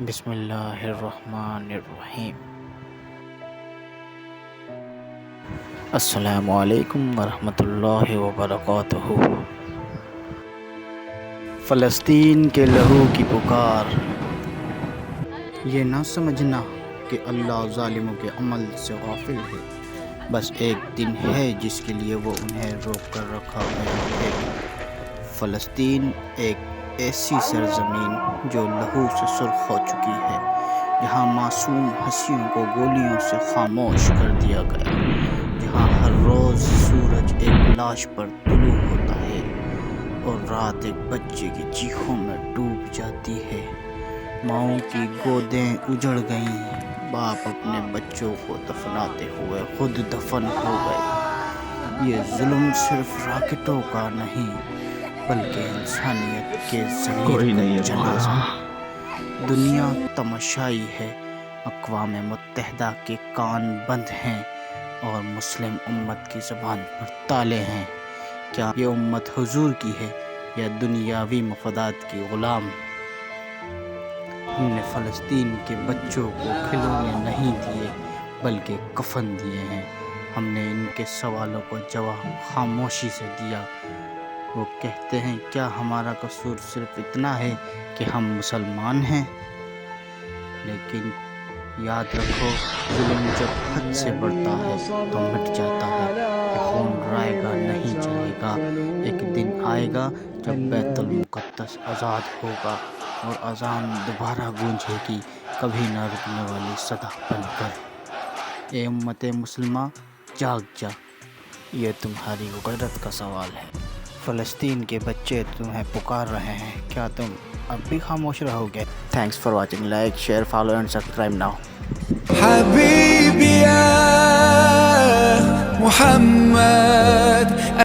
بسم اللہ الرحمن الرحیم۔ السلام علیکم ورحمۃ اللہ وبرکاتہ۔ فلسطین کے لہو کی پکار، یہ نہ سمجھنا کہ اللہ ظالموں کے عمل سے غافل ہے، بس ایک دن ہے جس کے لیے وہ انہیں روک کر رکھا گیا ہے۔ فلسطین ایک ایسی سرزمین جو لہو سے سرخ ہو چکی ہے، جہاں معصوم ہنسیوں کو گولیوں سے خاموش کر دیا گیا، جہاں ہر روز سورج ایک لاش پر طلوع ہوتا ہے اور رات ایک بچے کی چیخوں میں ڈوب جاتی ہے۔ ماؤں کی گودیں اجڑ گئیں، باپ اپنے بچوں کو دفناتے ہوئے خود دفن ہو گئے۔ یہ ظلم صرف راکٹوں کا نہیں بلکہ انسانیت کے ضمیر کا جنازہ۔ دنیا تماشائی ہے، اقوام متحدہ کے کان بند ہیں اور مسلم امت کی زبان پر تالے ہیں۔ کیا یہ امت حضور کی ہے یا دنیاوی مفادات کی غلام؟ ہم نے فلسطین کے بچوں کو کھلونے نہیں دیے بلکہ کفن دیے ہیں۔ ہم نے ان کے سوالوں کا جواب خاموشی سے دیا۔ وہ کہتے ہیں کیا ہمارا قصور صرف اتنا ہے کہ ہم مسلمان ہیں؟ لیکن یاد رکھو، ظلم جب حد سے بڑھتا ہے تو مٹ جاتا ہے۔ یہ خون رائے گا نہیں جائے گا۔ ایک دن آئے گا جب بیت المقدس آزاد ہوگا اور اذان دوبارہ گونجے گی، کبھی نہ رکنے والی صدا بن کر۔ اے امت مسلمہ، جاگ جا، یہ تمہاری غیرت کا سوال ہے۔ فلسطین کے بچے تمہیں پکار رہے ہیں، کیا تم اب بھی خاموش رہو گے؟ Thanks for watching. Like, share, follow and subscribe now. حبيبي يا محمد